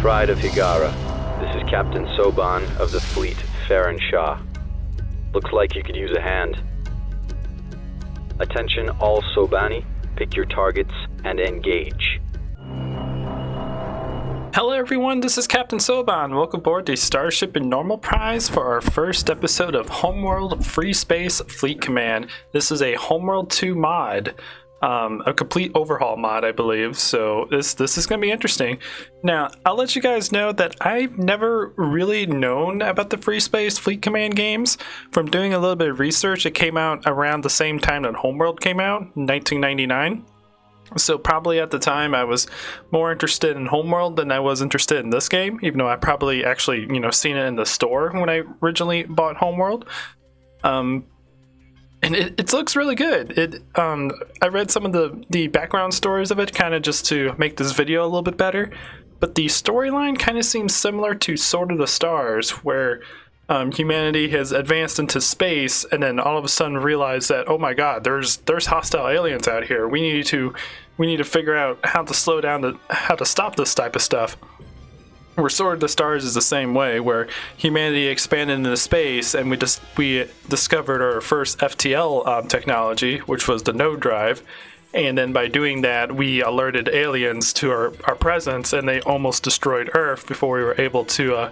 Pride of Higara. This is Captain Soban of the fleet, Farron Shah. Looks like you could use a hand. Attention all Sobani, pick your targets and engage. Hello everyone, this is Captain Soban. Welcome aboard the Starship in Normal Prize for our first episode of Homeworld Free Space Fleet Command. This is a Homeworld 2 mod, a complete overhaul mod I believe, so this is going to be interesting. Now, I'll let you guys know that I've never really known about the Free Space Fleet Command games. From doing a little bit of research, it came out around the same time that Homeworld came out, 1999. So probably at the time I was more interested in Homeworld than I was interested in this game, even though I probably actually, seen it in the store when I originally bought Homeworld. And it looks really good. I read some of the background stories of it kind of just to make this video a little bit better. But the storyline kind of seems similar to Sword of the Stars, where humanity has advanced into space and then all of a sudden realized that, oh my god, there's hostile aliens out here. We need to figure out how to slow down how to stop this type of stuff. Where Sword of the Stars is the same way, where humanity expanded into space and we discovered our first FTL technology, which was the node drive. And then by doing that, we alerted aliens to our presence, and they almost destroyed Earth before we were able to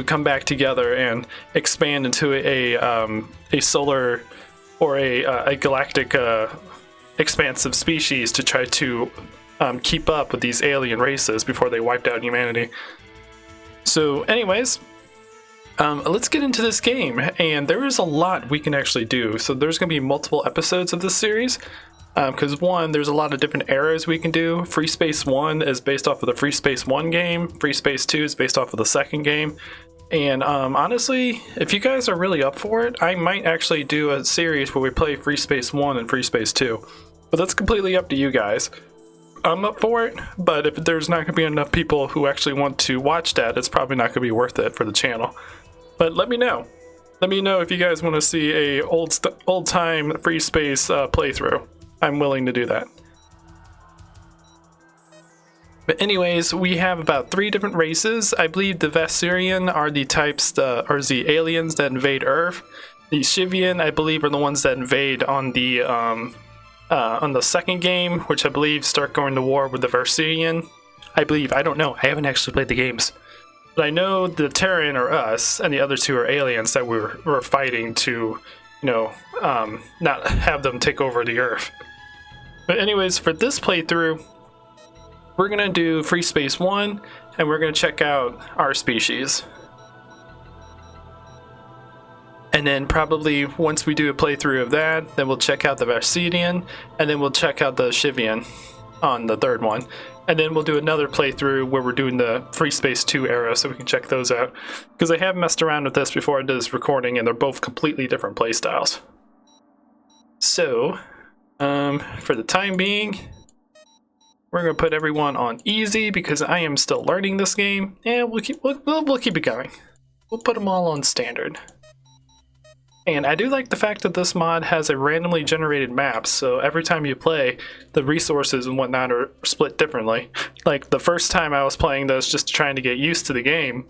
come back together and expand into a solar or a galactic expansive species to try to keep up with these alien races before they wiped out humanity. So anyways, let's get into this game, and there is a lot we can actually do. So there's going to be multiple episodes of this series. Because one, there's a lot of different eras we can do. Free Space 1 is based off of the Free Space 1 game. Free Space 2 is based off of the second game. And honestly, if you guys are really up for it, I might actually do a series where we play Free Space 1 and Free Space 2. But that's completely up to you guys. I'm up for it, but if there's not going to be enough people who actually want to watch that, it's probably not going to be worth it for the channel. But let me know. Let me know if you guys want to see a old-time Free Space playthrough. I'm willing to do that. But anyways, we have about 3 different races. I believe the Vassarian are the types, are the aliens that invade Earth. The Shivian, I believe, are the ones that invade on the second game, which I believe start going to war with the Vassarian. I believe, I don't know, I haven't actually played the games. But I know the Terran are us, and the other 2 are aliens that we're fighting to, not have them take over the Earth. But anyways, for this playthrough, we're going to do Free Space 1, and we're going to check out our species. And then probably once we do a playthrough of that, then we'll check out the Vassarian, and then we'll check out the Shivian on the third one. And then we'll do another playthrough where we're doing the Free Space 2 era, so we can check those out. Because I have messed around with this before I did this recording, and they're both completely different playstyles. So, for the time being, we're going to put everyone on easy because I am still learning this game, and we'll keep it going. We'll put them all on standard. And I do like the fact that this mod has a randomly generated map, so every time you play, the resources and whatnot are split differently. Like the first time I was playing this, just trying to get used to the game,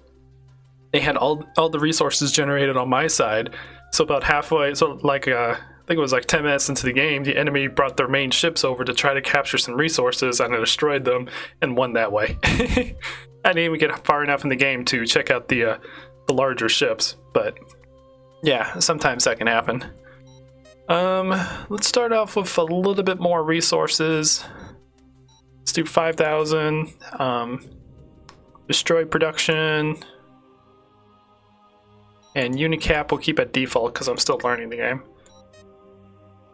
they had all the resources generated on my side. So about halfway, I think it was like 10 minutes into the game, the enemy brought their main ships over to try to capture some resources, and I destroyed them and won that way. I didn't even get far enough in the game to check out the larger ships, but yeah, sometimes that can happen. Let's start off with a little bit more resources. Let's do 5,000. Destroy production. And Unicap we'll keep at default because I'm still learning the game.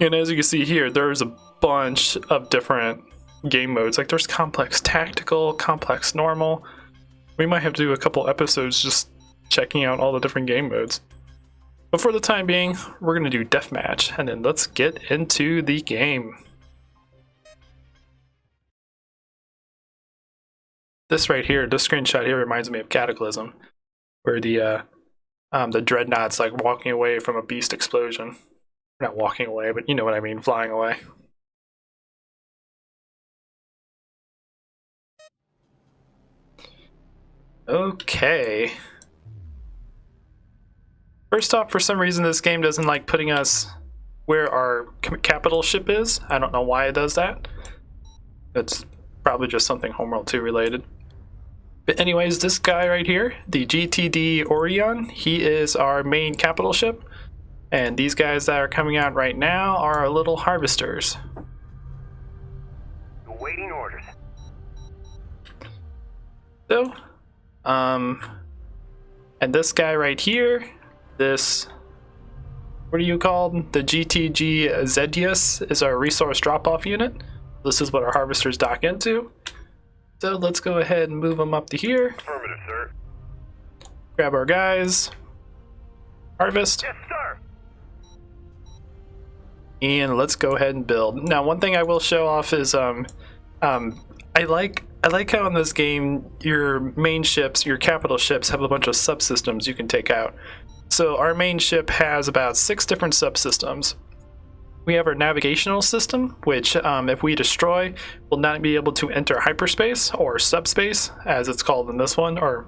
And as you can see here, there's a bunch of different game modes. Like there's complex tactical, complex normal. We might have to do a couple episodes just checking out all the different game modes. But for the time being, we're going to do deathmatch, and then let's get into the game. This right here, this screenshot here reminds me of Cataclysm, where the dreadnought's like walking away from a beast explosion. Not walking away, but you know what I mean, flying away. Okay. First off, for some reason, this game doesn't like putting us where our capital ship is. I don't know why it does that. It's probably just something Homeworld 2 related. But anyways, this guy right here, the GTD Orion, he is our main capital ship. And these guys that are coming out right now are our little harvesters. Awaiting orders. So, and this guy right here, this, what are you called? The GTG Zedius is our resource drop-off unit. This is what our harvesters dock into. So let's go ahead and move them up to here. Affirmative, sir. Grab our guys. Harvest. Yes, sir. And let's go ahead and build. Now, one thing I will show off is I like how in this game your main ships, your capital ships, have a bunch of subsystems you can take out. So our main ship has about 6 different subsystems. We have our navigational system, which if we destroy, will not be able to enter hyperspace or subspace, as it's called in this one, or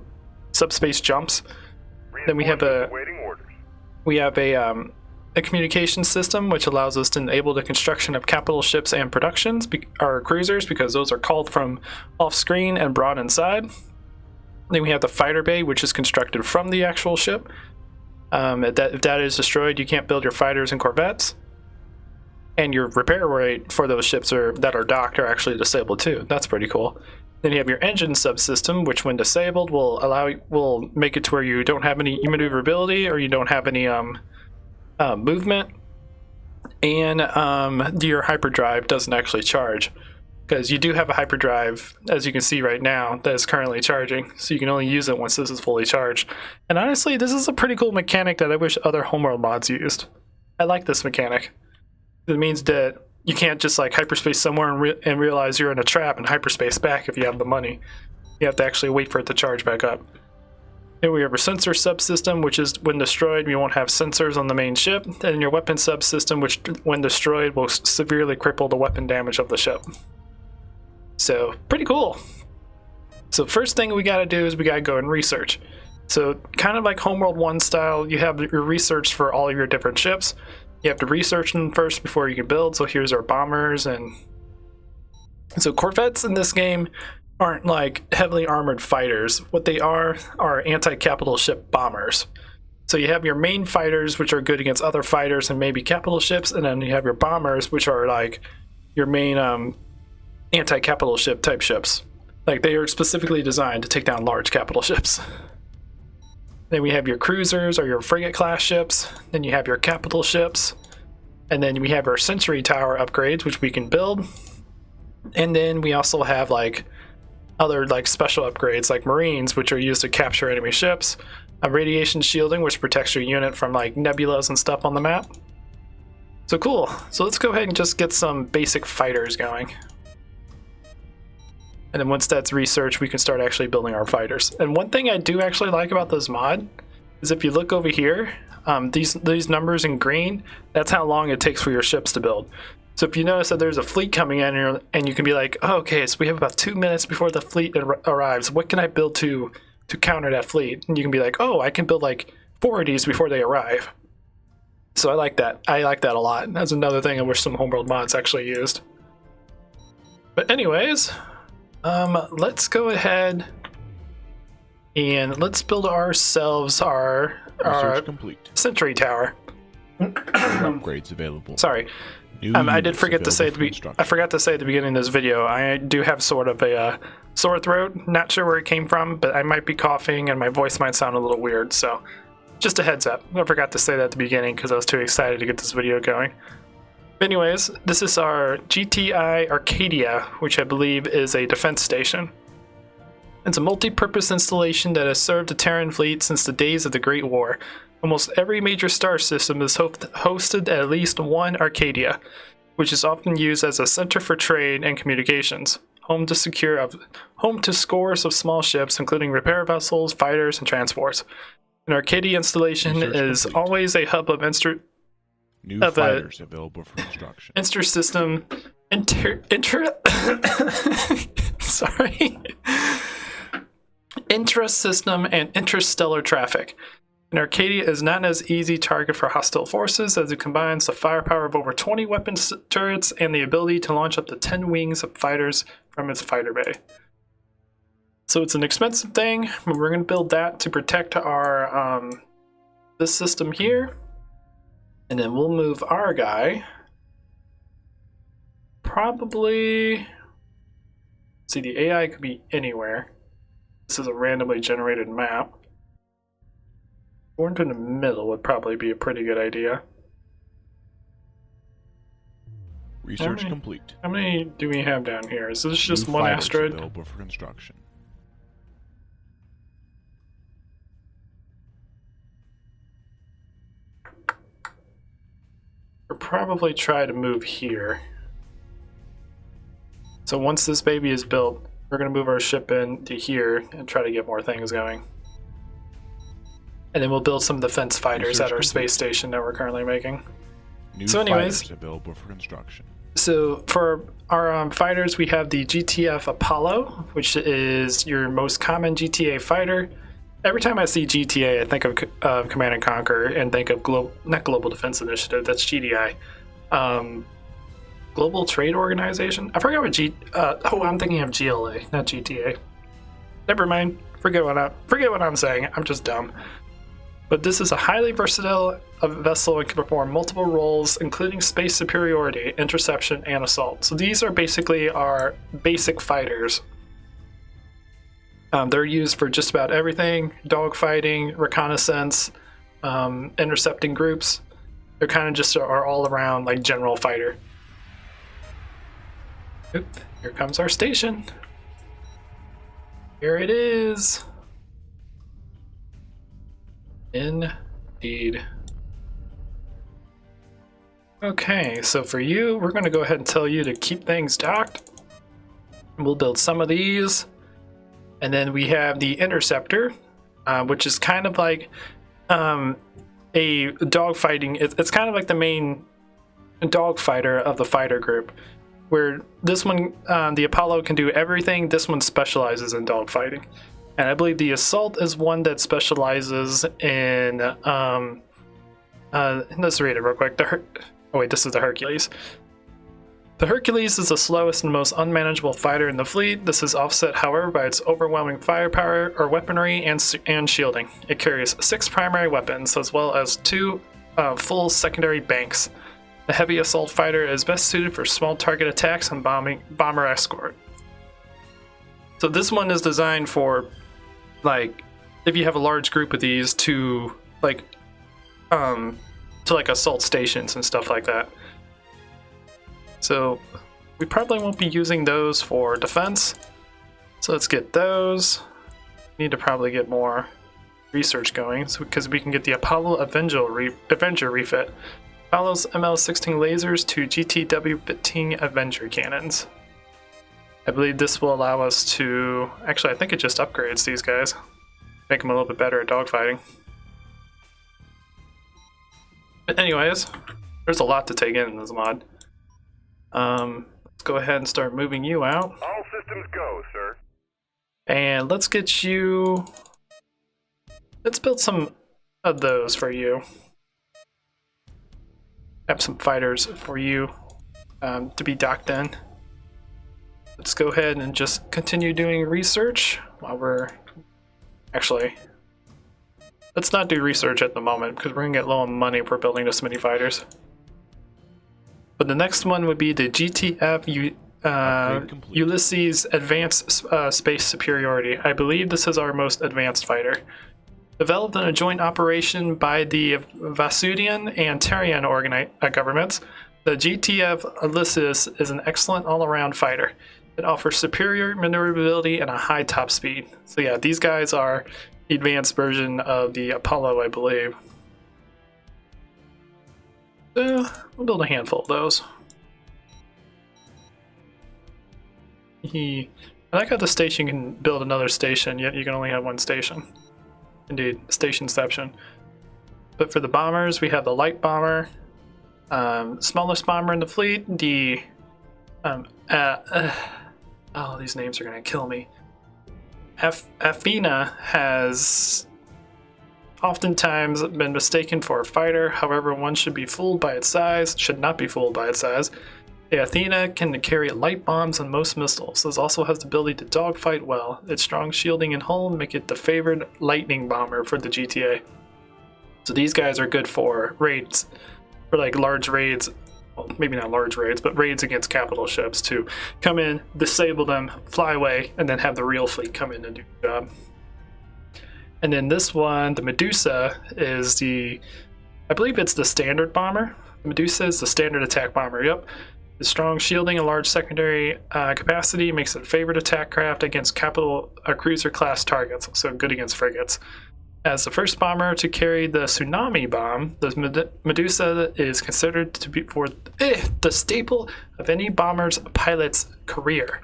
subspace jumps. Then we have a communication system, which allows us to enable the construction of capital ships and productions, or cruisers, because those are called from off screen and brought inside. Then we have the fighter bay, which is constructed from the actual ship. If that is destroyed, you can't build your fighters and corvettes. And your repair rate for those ships that are docked are actually disabled too. That's pretty cool. Then you have your engine subsystem, which when disabled will make it to where you don't have any maneuverability or you don't have any movement, and your hyperdrive doesn't actually charge, because you do have a hyperdrive, as you can see right now, that is currently charging, so you can only use it once this is fully charged. And honestly, this is a pretty cool mechanic that I wish other Homeworld mods used. I like this mechanic. It means that you can't just like hyperspace somewhere and realize you're in a trap and hyperspace back if you have the money. You have to actually wait for it to charge back up. Then we have a sensor subsystem, which is when destroyed, you won't have sensors on the main ship. And your weapon subsystem, which when destroyed will severely cripple the weapon damage of the ship. So, pretty cool. So first thing we gotta do is we gotta go and research. So kind of like Homeworld 1 style, you have your research for all of your different ships. You have to research them first before you can build. So here's our bombers, and so corvettes in this game aren't like heavily armored fighters. What they are anti-capital ship bombers. So you have your main fighters, which are good against other fighters and maybe capital ships, and then you have your bombers, which are like your main anti-capital ship type ships. Like they are specifically designed to take down large capital ships. Then we have your cruisers or your frigate class ships. Then you have your capital ships. And then we have our sentry tower upgrades, which we can build. And then we also have like other like special upgrades like marines, which are used to capture enemy ships. Radiation shielding, which protects your unit from like nebulas and stuff on the map. So cool. So let's go ahead and just get some basic fighters going. And then once that's researched, we can start actually building our fighters. And one thing I do actually like about this mod is if you look over here, these numbers in green, that's how long it takes for your ships to build. So if you notice that there's a fleet coming in and you can be like, oh, okay, so we have about 2 minutes before the fleet arrives. What can I build to counter that fleet? And you can be like, oh, I can build like 4 of these before they arrive. So I like that. I like that a lot. That's another thing I wish some Homeworld mods actually used. But anyways, let's go ahead and let's build ourselves our sentry tower. Upgrades available. Sorry, I did forget to say I forgot to say at the beginning of this video, I do have sort of a sore throat. Not sure where it came from, but I might be coughing and my voice might sound a little weird. So just a heads up. I forgot to say that at the beginning because I was too excited to get this video going. Anyways, this is our GTI Arcadia, which I believe is a defense station. It's a multi-purpose installation that has served the Terran fleet since the days of the Great War. Almost every major star system is hosted at least one Arcadia, which is often used as a center for trade and communications. Home to scores of small ships, including repair vessels, fighters, and transports. An Arcadia installation is always a hub of fighters available for construction. Intersystem sorry. Intra-system and interstellar traffic. An Arcadia is not as easy target for hostile forces as it combines the firepower of over 20 weapon turrets and the ability to launch up to 10 wings of fighters from its fighter bay. So it's an expensive thing, but we're going to build that to protect our this system here. And then we'll move our guy. Probably... See, the AI could be anywhere. This is a randomly generated map. Going to the middle would probably be a pretty good idea. Research complete. How many do we have down here? Is this just New one fighters asteroid? available for construction. We'll probably try to move here. So once this baby is built, we're going to move our ship into here and try to get more things going. And then we'll build some defense fighters at our space station that we're currently making. New So anyways, fighters available for construction. So for our fighters, we have the GTF Apollo, which is your most common GTA fighter. Every time I see GTA, I think of Command and Conquer and think of not Global Defense Initiative, that's GDI. Global Trade Organization? I forgot what I'm thinking of GLA, not GTA. Never mind. Forget what I'm saying. I'm just dumb. But this is a highly versatile vessel and can perform multiple roles, including space superiority, interception, and assault. So these are basically our basic fighters. They're used for just about everything: dogfighting, reconnaissance, intercepting groups. They're kind of just our all-around like general fighter. Oop, here comes our station. Here it is. Indeed. Okay, so for you, we're going to go ahead and tell you to keep things docked. We'll build some of these. And then we have the Interceptor, which is kind of like a dogfighting. It's kind of like the main dogfighter of the fighter group. Where this one, the Apollo can do everything, this one specializes in dogfighting. And I believe the Assault is one that specializes in, let's read it real quick. Oh wait, this is the Hercules. The Hercules is the slowest and most unmanageable fighter in the fleet. This is offset, however, by its overwhelming firepower or weaponry and shielding. It carries 6 primary weapons, as well as 2 full secondary banks. The heavy assault fighter is best suited for small target attacks and bomber escort. So this one is designed for, like, if you have a large group of these to assault stations and stuff like that. So we probably won't be using those for defense. So let's get those. We need to probably get more research going because we can get the Apollo Avenger refit. Apollo's ML-16 lasers to GTW-15 Avenger cannons. I believe this will allow us to... Actually, I think it just upgrades these guys. Make them a little bit better at dogfighting. But anyways, there's a lot to take in this mod. Let's go ahead and start moving you out. All systems go, sir. And let's get you... Let's build some of those for you. Have some fighters for you to be docked in. Let's go ahead and just continue doing research while we're... Actually, let's not do research at the moment because we're going to get low on money if we're building this many fighters. But the next one would be the GTF Ulysses Advanced Space Superiority. I believe this is our most advanced fighter. Developed in a joint operation by the Vasudian and Terrian governments, the GTF Ulysses is an excellent all-around fighter. It offers superior maneuverability and a high top speed. So yeah, these guys are the advanced version of the Apollo, I believe. So we'll build a handful of those. I like how the station can build another station, yet you can only have one station. Indeed, stationception. But for the bombers, we have the light bomber, smallest bomber in the fleet, the oh, these names are gonna kill me. Athena has oftentimes been mistaken for a fighter. However, one should be fooled by its size, should not be fooled by its size. The Athena can carry light bombs and most missiles. This also has the ability to dogfight well. Its strong shielding and hull make it the favored lightning bomber for the GTA. So these guys are good for raids, for like large raids. Well, maybe not large raids, but raids against capital ships to come in, disable them, fly away, and then have the real fleet come in and do the job. And then this one, the Medusa, is I believe it's the standard bomber. The Medusa is the standard attack bomber, yep. The strong shielding and large secondary capacity makes it a favored attack craft against capital cruiser class targets, so good against frigates. As the first bomber to carry the tsunami bomb, the Medusa is considered to be the staple of any bomber's pilot's career.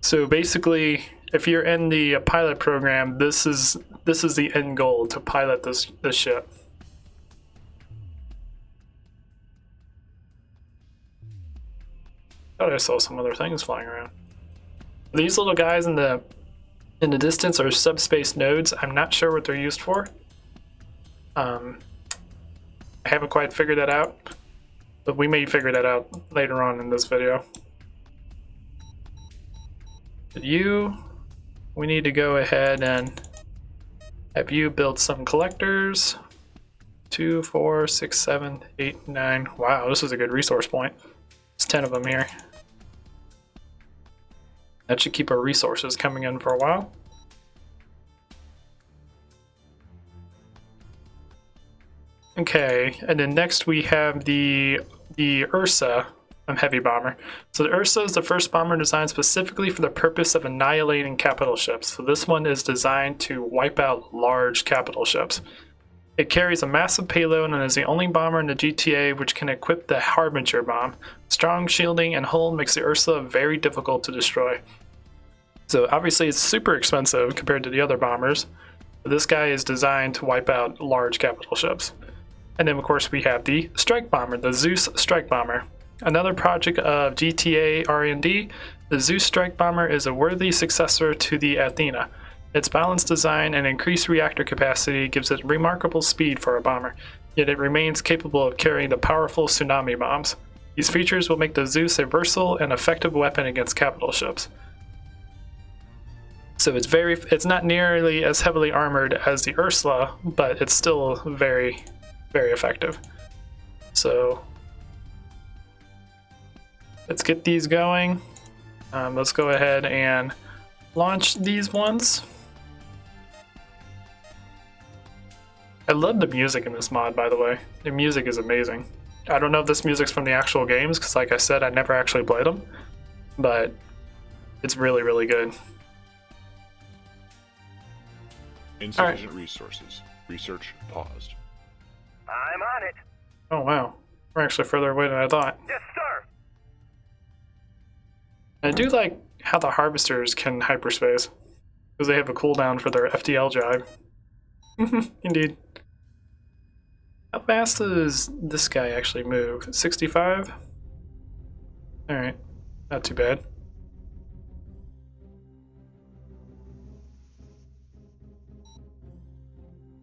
So basically, if you're in the pilot program, this is the end goal, to pilot this ship. Thought I saw some other things flying around. These little guys in the distance are subspace nodes. I'm not sure what they're used for. I haven't quite figured that out, but we may figure that out later on in this video. But we need to go ahead and have you build some collectors. 2, 4, 6, 7, 8, 9. Wow, this is a good resource point. There's 10 of them here. That should keep our resources coming in for a while. Okay, and then next we have the Ursa heavy bomber. So the Ursa is the first bomber designed specifically for the purpose of annihilating capital ships. So this one is designed to wipe out large capital ships. It carries a massive payload and is the only bomber in the GTA which can equip the Harbinger bomb. Strong shielding and hull makes the Ursa very difficult to destroy. So obviously it's super expensive compared to the other bombers, but this guy is designed to wipe out large capital ships. And then of course we have the Strike Bomber, the Zeus Strike Bomber. Another project of GTA R&D, the Zeus Strike Bomber is a worthy successor to the Athena. Its balanced design and increased reactor capacity gives it remarkable speed for a bomber, yet it remains capable of carrying the powerful tsunami bombs. These features will make the Zeus a versatile and effective weapon against capital ships. So it's not nearly as heavily armored as the Ursula, but it's still very, very effective. So let's get these going. Let's go ahead and launch these ones. I love the music in this mod, by the way. The music is amazing. I don't know if this music's from the actual games, because like I said, I never actually played them, but it's really, really good. Insufficient resources. Research paused. I'm on it. Oh wow, we're actually further away than I thought. Yes, sir. I do like how the harvesters can hyperspace, because they have a cooldown for their FTL drive. Indeed. How fast does this guy actually move? 65? Alright, not too bad.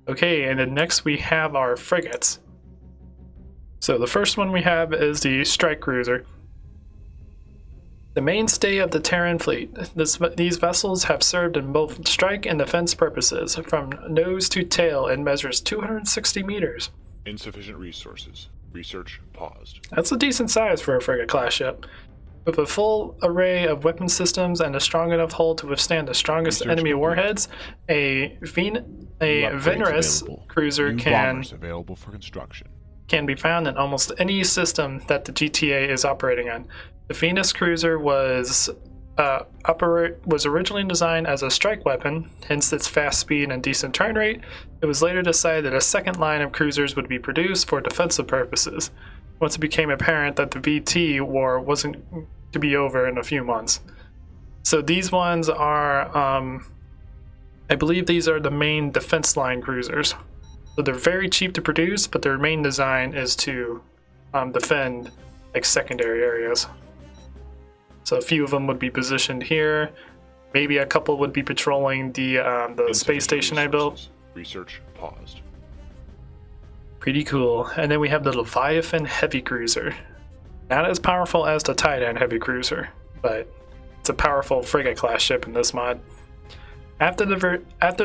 Okay, and then next we have our frigates. So the first one we have is the strike cruiser. The mainstay of the Terran fleet. These vessels have served in both strike and defense purposes. From nose to tail, it measures 260 meters. Insufficient resources. Research paused. That's a decent size for a frigate class ship. With a full array of weapon systems and a strong enough hull to withstand the strongest enemy warheads, a Venurus cruiser available for construction. Can be found in almost any system that the GTA is operating on. The Venus cruiser was originally designed as a strike weapon, hence its fast speed and decent turn rate. It was later decided that a second line of cruisers would be produced for defensive purposes, once it became apparent that the VT war wasn't to be over in a few months. So these ones are, I believe these are the main defense line cruisers. So they're very cheap to produce, but their main design is to defend like secondary areas. So a few of them would be positioned here, maybe a couple would be patrolling the space Insufficient station I built. resources. Research paused. Pretty cool. And then we have the Leviathan heavy cruiser. Not as powerful as the Titan heavy cruiser, but it's a powerful frigate class ship in this mod. After the Vasudens, after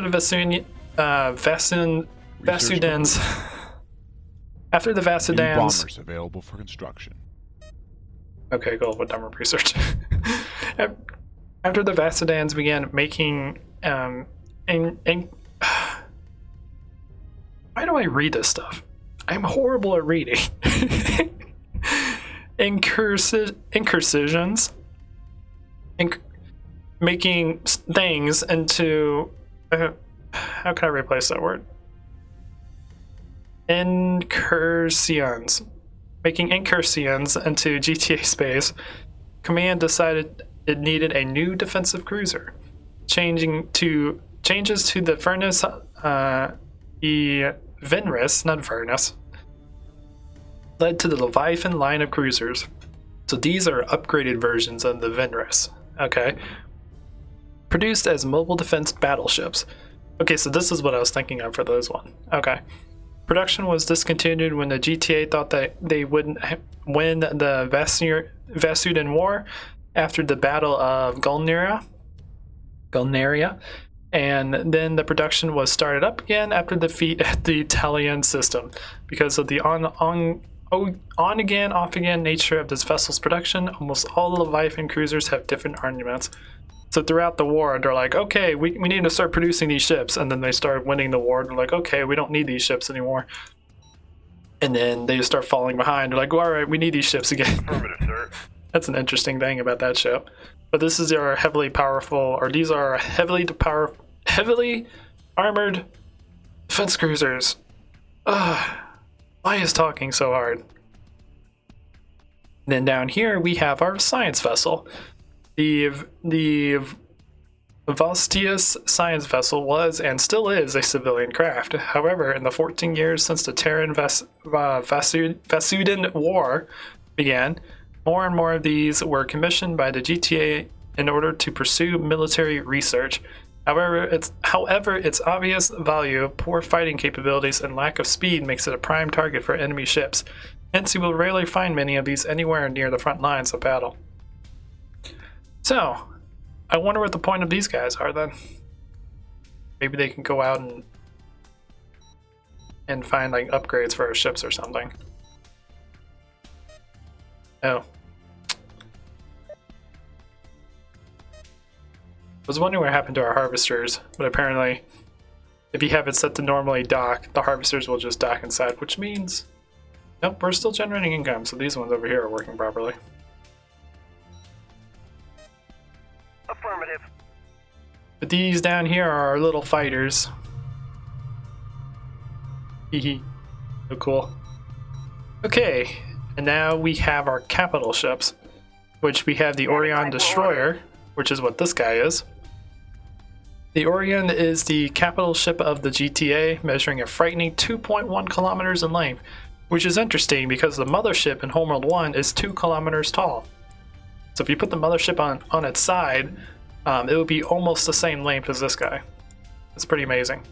the New Vasudens. bombers available for construction. Okay, cool. What dumber research. After the Vasudens began making why do I read this stuff? I'm horrible at reading. Incursions, making things into how can I replace that word? Incursions. Making incursions into GTA space, Command decided it needed a new defensive cruiser. Changes to the Furnace, the Venris, not Furnace, led to the Leviathan line of cruisers. So these are upgraded versions of the Venris. Okay. Produced as mobile defense battleships. Okay, so this is what I was thinking of for this one. Okay. Production was discontinued when the GTA thought that they wouldn't win the Vasuden War after the Battle of Gulneria, and then the production was started up again after defeat at the Italian system. Because of the on-again, off-again nature of this vessel's production, almost all the Leviathan cruisers have different armaments. So throughout the war, they're like, okay, we need to start producing these ships. And then they start winning the war. They're like, okay, we don't need these ships anymore. And then they just start falling behind. They're like, well, all right, we need these ships again. Affirmative, sir. That's an interesting thing about that ship. But this is our heavily powerful, or these are heavily armored defense cruisers. Ugh. Why is talking so hard? Then down here we have our science vessel. The Valstius science vessel was and still is a civilian craft. However, in the 14 years since the Terran Vasuden War began, more and more of these were commissioned by the GTA in order to pursue military research. However, its obvious value, poor fighting capabilities, and lack of speed makes it a prime target for enemy ships. Hence, you will rarely find many of these anywhere near the front lines of battle. So, I wonder what the point of these guys are then. Maybe they can go out and find like upgrades for our ships or something. Oh. I was wondering what happened to our harvesters, but apparently if you have it set to normally dock, the harvesters will just dock inside, which means nope, we're still generating income, so these ones over here are working properly. Affirmative. But these down here are our little fighters. Hehe. So cool. Okay, and now we have our capital ships, which we have the Orion Destroyer, which is what this guy is. The Orion is the capital ship of the GTA, measuring a frightening 2.1 kilometers in length, which is interesting because the mothership in Homeworld 1 is 2 kilometers tall. So if you put the mothership on its side, it would be almost the same length as this guy. It's pretty amazing.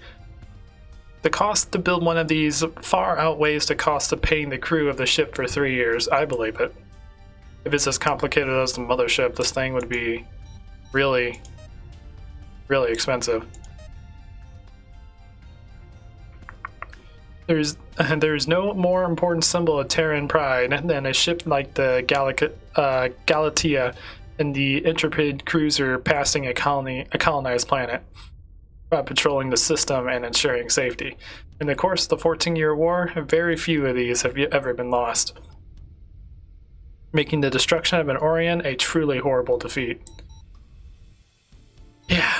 The cost to build one of these far outweighs the cost of paying the crew of the ship for 3 years. I believe it. If it's as complicated as the mothership, this thing would be really, really expensive. There's no more important symbol of Terran pride than a ship like the Galatea and the intrepid cruiser passing a colonized planet, patrolling the system and ensuring safety. In the course of the 14-year war, very few of these have ever been lost, making the destruction of an Orion a truly horrible defeat. Yeah,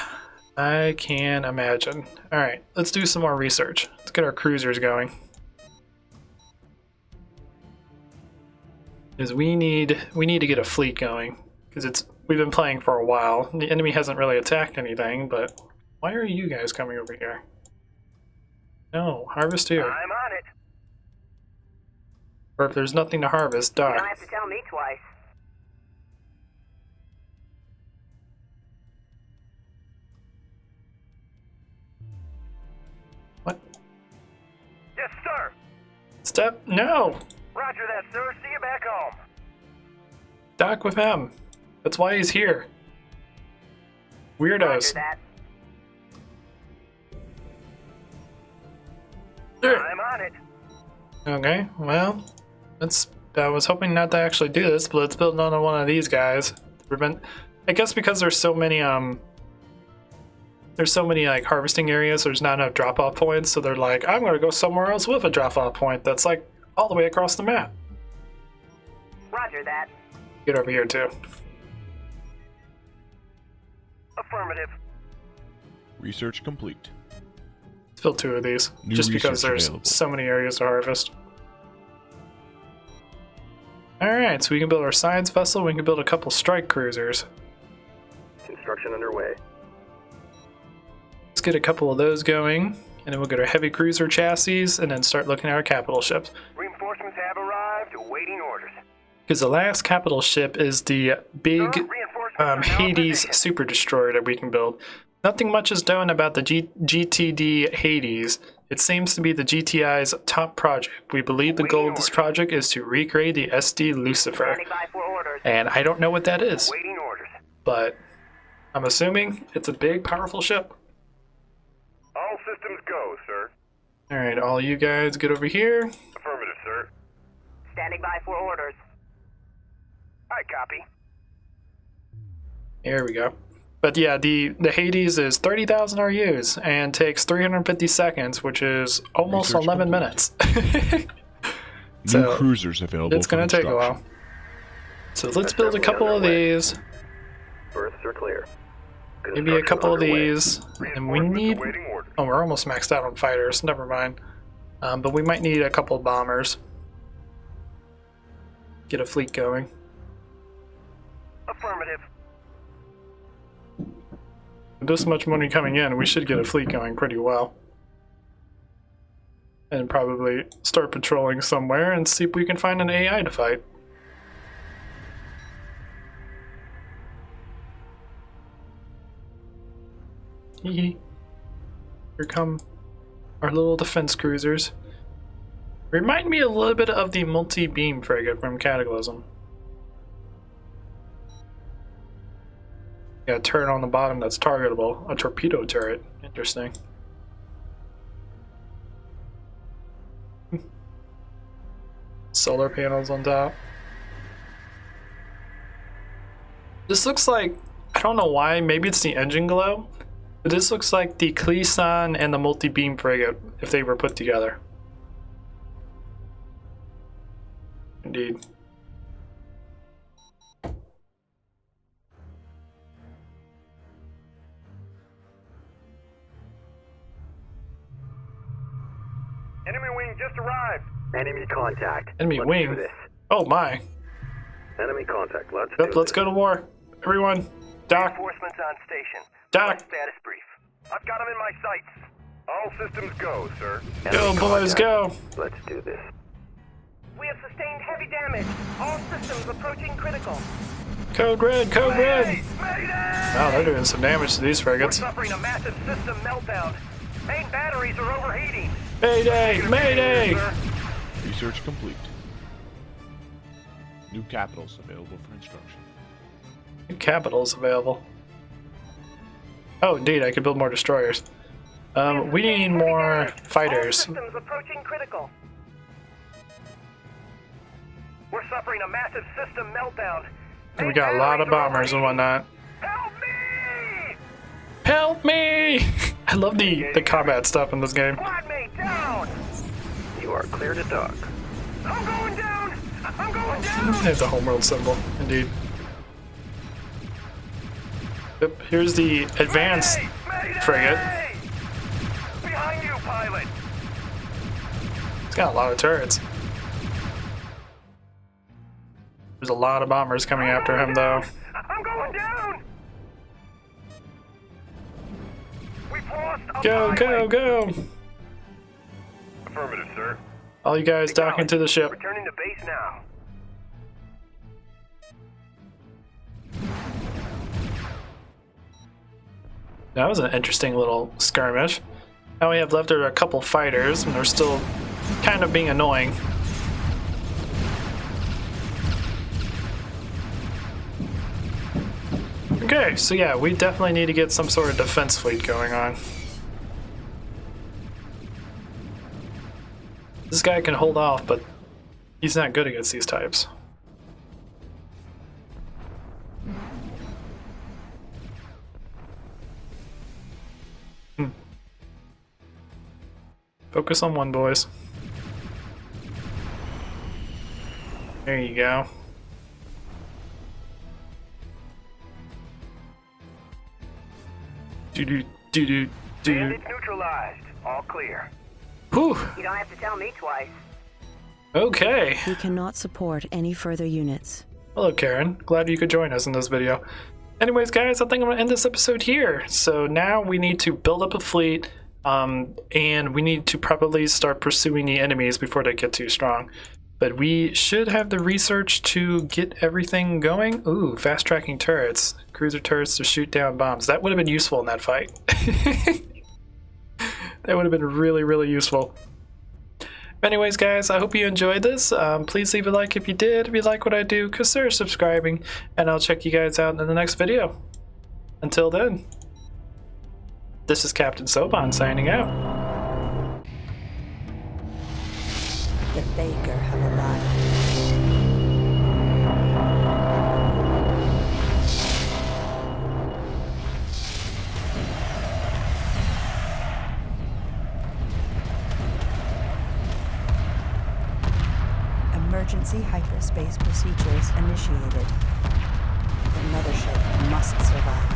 I can imagine. Alright, let's do some more research. Let's get our cruisers going. Because we need to get a fleet going. Because we've been playing for a while. The enemy hasn't really attacked anything, but why are you guys coming over here? No, harvest here. I'm on it. Or if there's nothing to harvest, You dock. don't have to tell me twice. sir. Step, no! Roger that, sir. See you back home. Dock with him. That's why he's here. Roger Weirdos. that. Ugh. I'm on it. Okay, well, I was hoping not to actually do this, but let's build another one of these guys. I guess because there's so many like harvesting areas, there's not enough drop-off points, so they're like, I'm gonna go somewhere else with a drop-off point that's like all the way across the map. Roger that. Get over here too. Affirmative. Research complete. Let's build 2 of these, New just because research there's available. so many areas to harvest. Alright, so we can build our science vessel, we can build a couple strike cruisers. Construction underway. Let's get a couple of those going, and then we'll get our heavy cruiser chassis, and then start looking at our capital ships. Reinforcements have arrived. Awaiting orders. Because the last capital ship is the big Sir, reinforcements are now in Hades position. super destroyer that we can build. Nothing much is known about the GTD Hades. It seems to be the GTI's top project. We believe the goal of this project is to recreate the SD Lucifer. Standing by for orders. And I don't know what that is, Awaiting orders. but I'm assuming it's a big, powerful ship. All systems go, sir. Alright, all you guys get over here. Affirmative, sir. Standing by for orders. I copy. Here we go. But yeah, the Hades is 30,000 RUs and takes 350 seconds, which is almost Research 11 complete. minutes. New So, cruisers available. it's going to take a while. So let's build a couple of these, Berths are clear. maybe a couple of Underway. these, and we need... Awaiting orders. Oh, we're almost maxed out on fighters, never mind. But we might need a couple of bombers. Get a fleet going. Affirmative. With this much money coming in, we should get a fleet going pretty well. And probably start patrolling somewhere and see if we can find an AI to fight. Hee. Here come our little defense cruisers. Remind me a little bit of the multi-beam frigate from Cataclysm. Got a turret on the bottom that's targetable. A torpedo turret. Interesting. Solar panels on top. This looks like, I don't know why, maybe it's the engine glow, but this looks like the Cleason and the multi-beam frigate if they were put together. Indeed. Enemy wing just arrived. Enemy contact. Enemy Let's wing. do this. Oh my. Enemy contact. Let's Yep, do let's this. go to war. Everyone, dock, Reinforcements on station. dock. Status brief. I've got them in my sights. All systems go, sir. Go, Enemy boys, contact. go. Let's do this. We have sustained heavy damage. All systems approaching critical. Code red, code red. Mayday! Wow, they're doing some damage to these We're frigates. suffering a massive system meltdown. Main batteries are overheating. Mayday, mayday. Sir. Research complete. New capitals available for instruction. New capitals available. Oh, indeed, I could build more destroyers. We need more fighters. All systems approaching critical. We're suffering a massive system meltdown. And we Main got a lot of batteries are bombers and overheating. whatnot. Help me! Help me! I love the combat stuff in this game. Squad mate down! You are clear to dock. I'm going down! I'm going down! There's a homeworld symbol, indeed. Yep, here's the advanced Mayday! frigate. Behind you, pilot! It's got a lot of turrets. There's a lot of bombers coming after him, though. I'm going down! We've lost a Go, pilot. go, go! Affirmative, sir. All you guys docking to the ship. Returning to base now. That was an interesting little skirmish. Now we have left are a couple fighters, and they're still kind of being annoying. Okay, so yeah, we definitely need to get some sort of defense fleet going on. This guy can hold off, but he's not good against these types. Focus on one, boys. There you go. Do-do, do-do, do. Bandits neutralized. All clear. Whew. You don't have to tell me twice. Okay. We cannot support any further units. Hello, Karen. Glad you could join us in this video. Anyways, guys, I think I'm going to end this episode here. So now we need to build up a fleet, and we need to probably start pursuing the enemies before they get too strong. But we should have the research to get everything going. Ooh, fast-tracking turrets. Cruiser turrets to shoot down bombs. That would have been useful in that fight. That would have been really, really useful. Anyways, guys, I hope you enjoyed this. Please leave a like if you did, if you like what I do, consider subscribing, and I'll check you guys out in the next video. Until then, this is Captain Soban signing out. The Baker have arrived. Emergency hyperspace procedures initiated. The mothership must survive.